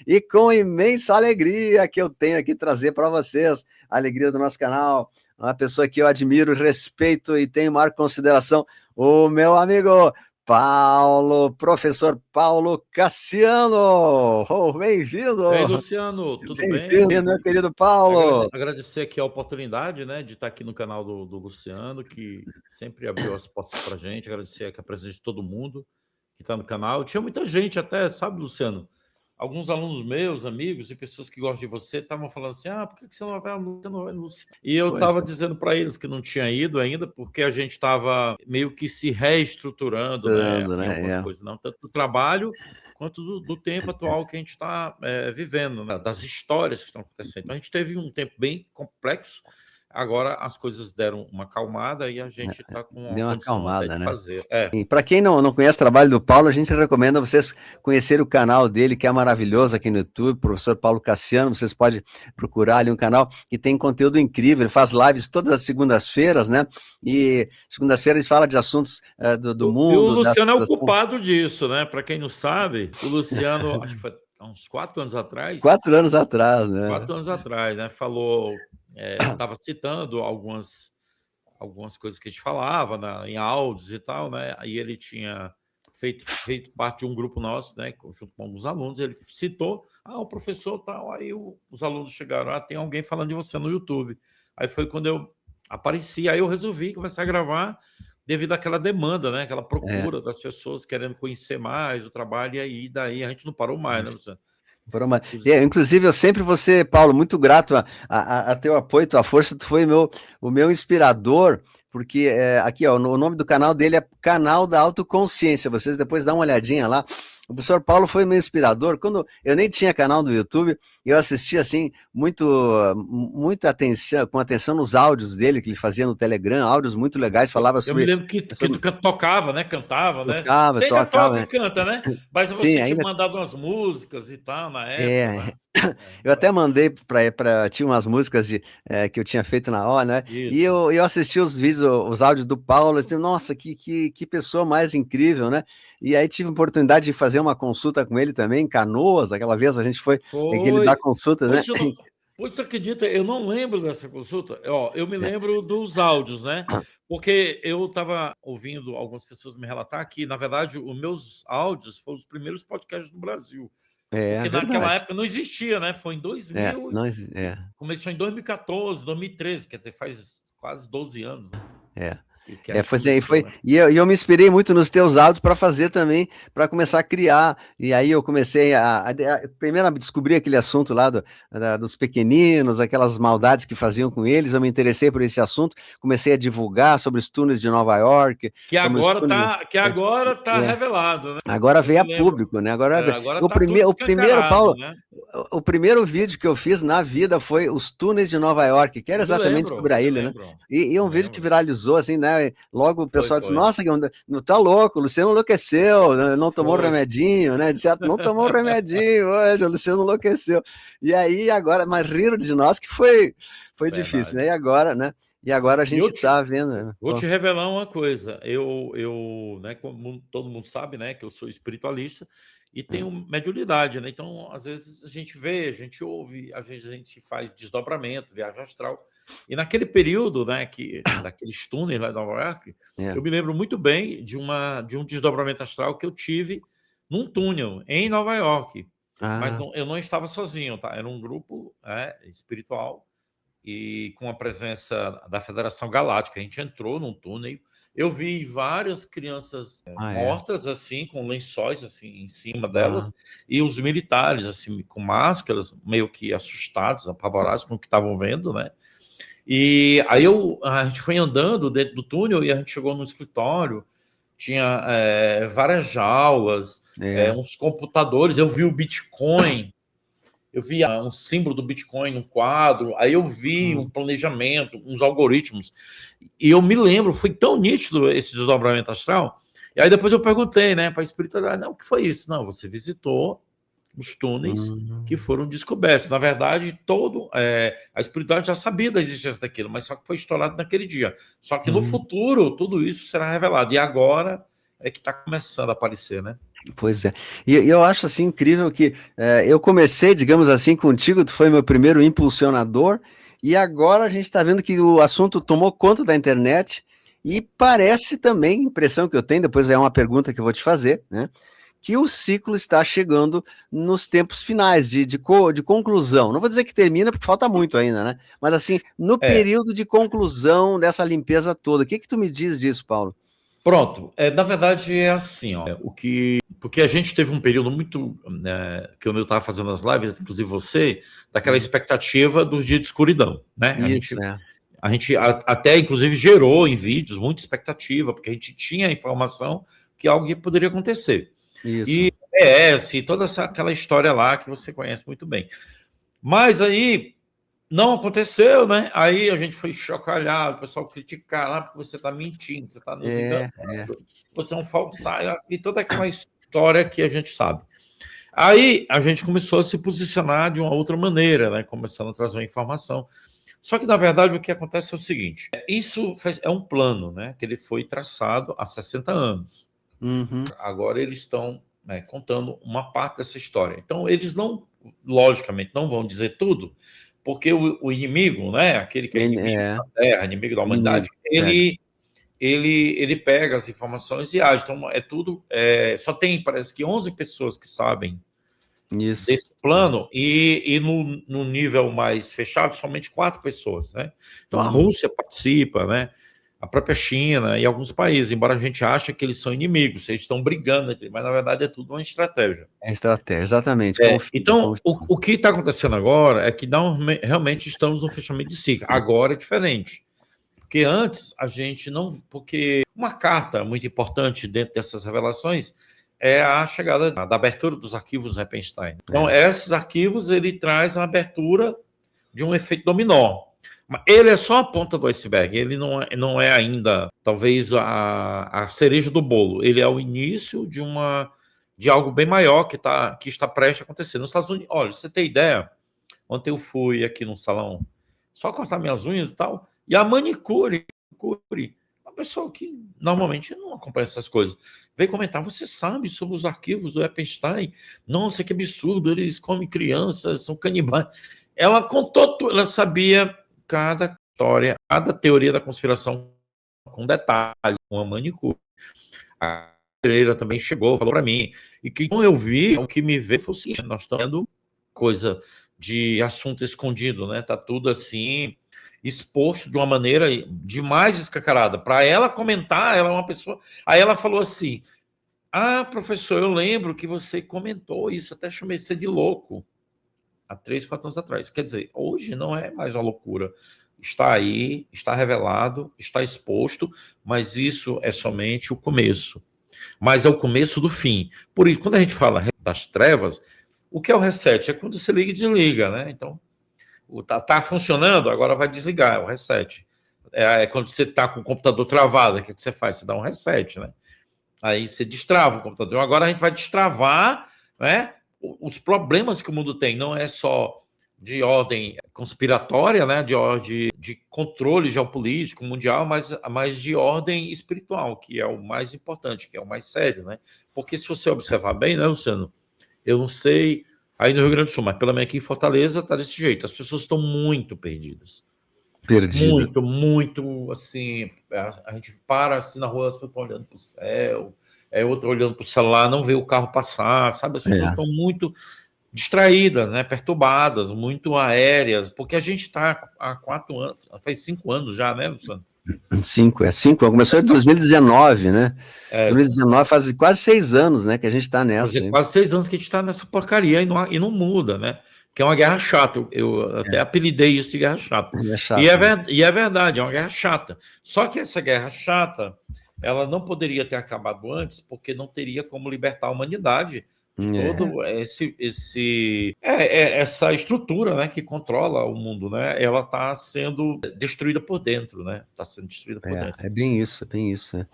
e com imensa alegria que eu tenho aqui trazer para vocês a alegria do nosso canal, uma pessoa que eu admiro, respeito e tenho maior consideração, o meu amigo Paulo, professor Paulo Cassiano. Oh, bem-vindo! E aí, Luciano, tudo bem? Bem-vindo, meu querido Paulo. Agradecer aqui a oportunidade, né, de estar aqui no canal do Luciano, que sempre abriu as portas para a gente. Agradecer aqui a presença de todo mundo que está no canal. Tinha muita gente até, sabe, Luciano? Alguns alunos meus, amigos e pessoas que gostam de você estavam falando assim, por que você não vai no Luciano? Não vai no Luciano? E eu estava dizendo para eles que não tinha ido ainda, porque a gente estava meio que se reestruturando, né, em algumas coisas, não, tanto do trabalho quanto do tempo atual que a gente está vivendo, né, das histórias que estão acontecendo. Então, a gente teve um tempo bem complexo. Agora as coisas deram uma acalmada e a gente está com uma condição até de fazer. E para quem não conhece o trabalho do Paulo, a gente recomenda vocês conhecerem o canal dele, que é maravilhoso aqui no YouTube, professor Paulo Cassiano. Vocês podem procurar ali um canal que tem conteúdo incrível. Ele faz lives todas as segundas-feiras, né? E segundas-feiras ele fala de assuntos do mundo. E o Luciano é o culpado disso, né? Para quem não sabe, o Luciano, acho que foi há uns 4 anos atrás. 4 anos atrás, né? 4 anos atrás, né? Falou, estava citando algumas coisas que a gente falava em áudios e tal, né? Aí ele tinha feito parte de um grupo nosso, né? Junto com alguns alunos, ele citou, o professor tal, aí os alunos chegaram, tem alguém falando de você no YouTube. Aí foi quando eu apareci, aí eu resolvi começar a gravar devido àquela demanda, né? Aquela procura das pessoas querendo conhecer mais o trabalho, e aí daí a gente não parou mais, né, Luciano? Inclusive, eu sempre vou ser, Paulo, muito grato a teu apoio, tua força. Tu foi o meu inspirador, porque aqui, ó, o nome do canal dele é Canal da Autoconsciência. Vocês depois dão uma olhadinha lá. O professor Paulo foi meu inspirador. Quando eu nem tinha canal do YouTube, eu assistia assim muita atenção, com atenção nos áudios dele que ele fazia no Telegram, áudios muito legais, falava sobre. Eu me lembro que tu tocava, né? Cantava, né? Você ainda toca e canta, né? Mas você tinha mandado umas músicas e tal na época, né? Eu até mandei para tinha umas músicas que eu tinha feito na hora, né? Isso. E eu assisti os vídeos, os áudios do Paulo, assim, nossa, que pessoa mais incrível, né? E aí tive a oportunidade de fazer uma consulta com ele também, em Canoas, aquela vez a gente foi ele dá consulta, né? Pois tu acredita, eu não lembro dessa consulta. Eu me lembro dos áudios, né? Porque eu estava ouvindo algumas pessoas me relatar que, na verdade, os meus áudios foram os primeiros podcasts do Brasil. Porque naquela época não existia, né? Foi em 2000, começou em 2014, 2013, quer dizer, faz quase 12 anos. Né? E eu me inspirei muito nos teus áudios para fazer também, para começar a criar. E aí eu comecei primeiro a descobrir aquele assunto lá dos pequeninos, aquelas maldades que faziam com eles. Eu me interessei por esse assunto, comecei a divulgar sobre os túneis de Nova York. Que agora tá revelado, né? Agora veio a público, né? Agora o primeiro, Paulo, né? O primeiro vídeo que eu fiz na vida foi os túneis de Nova York, que era exatamente sobre a ilha, né? E um vídeo que viralizou, assim, né? Logo o pessoal disse, nossa, não tá louco, o Luciano enlouqueceu, não tomou remedinho, né? Disseram, não tomou remedinho hoje, o Luciano enlouqueceu. E aí agora, mas riram de nós que foi difícil, né? E agora a gente está vendo. Vou te revelar uma coisa. Eu né, como todo mundo sabe, né, que eu sou espiritualista e tenho mediunidade, né? Então, às vezes a gente vê, a gente ouve, às vezes a gente faz desdobramento, viagem astral. E naquele período, né, daqueles túneis lá de Nova York, eu me lembro muito bem de um desdobramento astral que eu tive num túnel em Nova York. Mas eu não estava sozinho, tá? Era um grupo espiritual e com a presença da Federação Galáctica. A gente entrou num túnel. Eu vi várias crianças mortas, assim, com lençóis assim, em cima delas, e os militares, assim, com máscaras, meio que assustados, apavorados com o que estavam vendo, né? E aí a gente foi andando dentro do túnel e a gente chegou no escritório, tinha várias jaulas, uns computadores, eu vi o Bitcoin, eu vi um símbolo do Bitcoin no quadro, aí eu vi um planejamento, uns algoritmos, e eu me lembro, foi tão nítido esse desdobramento astral, e aí depois eu perguntei, né, para a espiritualidade, o que foi isso? Não, você visitou os túneis que foram descobertos. Na verdade, a espiritualidade já sabia da existência daquilo, mas só que foi estourado naquele dia. Só que no futuro, tudo isso será revelado, e agora é que está começando a aparecer, né? Pois é. E eu acho assim incrível que eu comecei, digamos assim, contigo, tu foi meu primeiro impulsionador, e agora a gente está vendo que o assunto tomou conta da internet, e parece também, impressão que eu tenho, depois é uma pergunta que eu vou te fazer, né? Que o ciclo está chegando nos tempos finais, de conclusão. Não vou dizer que termina, porque falta muito ainda, né? Mas assim, no período de conclusão dessa limpeza toda. O que tu me diz disso, Paulo? Pronto. Na verdade, é assim, ó, porque a gente teve um período muito, né, que eu estava fazendo as lives, inclusive você, daquela expectativa dos dias de escuridão, né? Isso, né? A gente até, inclusive, gerou em vídeos muita expectativa, porque a gente tinha a informação que algo poderia acontecer. Isso. E toda aquela história lá que você conhece muito bem. Mas aí não aconteceu, né? Aí a gente foi chocalhado, o pessoal criticar lá porque você está mentindo, você está nos enganando, você é um falsário, e toda aquela história que a gente sabe. Aí a gente começou a se posicionar de uma outra maneira, né? Começando a trazer uma informação. Só que, na verdade, o que acontece é o seguinte: isso é um plano, né? Que ele foi traçado há 60 anos. Uhum. Agora eles estão, né, contando uma parte dessa história. Então, eles não, logicamente, não vão dizer tudo, porque o inimigo, né? Aquele que é inimigo da Terra, inimigo da humanidade, ele pega as informações e age. Então, é tudo. Só tem, parece que 11 pessoas que sabem desse plano, e no nível mais fechado, somente 4 pessoas, né? Então, a Rússia participa, né? A própria China e alguns países, embora a gente ache que eles são inimigos, eles estão brigando, mas na verdade é tudo uma estratégia. É estratégia, exatamente. Então, o que está acontecendo agora é que realmente estamos no fechamento de ciclo. Agora é diferente. Porque antes a gente não... Porque uma carta muito importante dentro dessas revelações é a chegada da abertura dos arquivos Epstein. Então, esses arquivos, ele traz a abertura de um efeito dominó. Ele é só a ponta do iceberg, ele não é ainda, talvez, a cereja do bolo. Ele é o início de algo bem maior que está prestes a acontecer. Nos Estados Unidos, olha, você tem ideia, ontem eu fui aqui num salão só cortar minhas unhas e tal, e a manicure, uma pessoa que normalmente não acompanha essas coisas, veio comentar: você sabe sobre os arquivos do Epstein? Nossa, que absurdo, eles comem crianças, são canibais. Ela contou tudo, ela sabia cada história, cada teoria da conspiração com detalhe, com a manicure. A Pereira também chegou, falou para mim, e que quando eu vi, o que me veio foi o seguinte: nós estamos tendo coisa de assunto escondido, né? Tá tudo assim exposto de uma maneira demais escancarada. Para ela comentar, ela é uma pessoa... Aí ela falou assim: ah, professor, eu lembro que você comentou isso, até chamei você de louco há 3, 4 anos atrás. Quer dizer, hoje não é mais uma loucura. Está aí, está revelado, está exposto, mas isso é somente o começo. Mas é o começo do fim. Por isso, quando a gente fala das trevas, o que é o reset? É quando você liga e desliga, né? Então, tá funcionando, agora vai desligar, é o reset. É quando você está com o computador travado, o que você faz? Você dá um reset, né? Aí você destrava o computador. Agora a gente vai destravar, né, os problemas que o mundo tem. Não é só de ordem conspiratória, né, de ordem de controle geopolítico mundial, mas de ordem espiritual, que é o mais importante, que é o mais sério, né? Porque se você observar bem, né, Luciano, eu não sei aí no Rio Grande do Sul, mas pelo menos aqui em Fortaleza está desse jeito. As pessoas estão muito perdidas. Muito, assim, a gente para assim na rua, as pessoas estão olhando para o céu, outra olhando para o celular, não vê o carro passar, sabe? As pessoas estão muito distraídas, né? Perturbadas, muito aéreas, porque a gente está há 4 anos, faz 5 anos já, né, Luciano? 5, começou em 2019, né? 2019 faz quase 6 anos, né, que a gente está nessa. Quase 6 anos que a gente está nessa porcaria e não muda, né? Que é uma guerra chata. Eu até apelidei isso de guerra chata. E é verdade, é uma guerra chata. Só que essa guerra chata, ela não poderia ter acabado antes, porque não teria como libertar a humanidade de todo essa estrutura, né, que controla o mundo, né? Ela está sendo destruída por dentro, né? Está sendo destruída por dentro. É bem isso, é bem isso.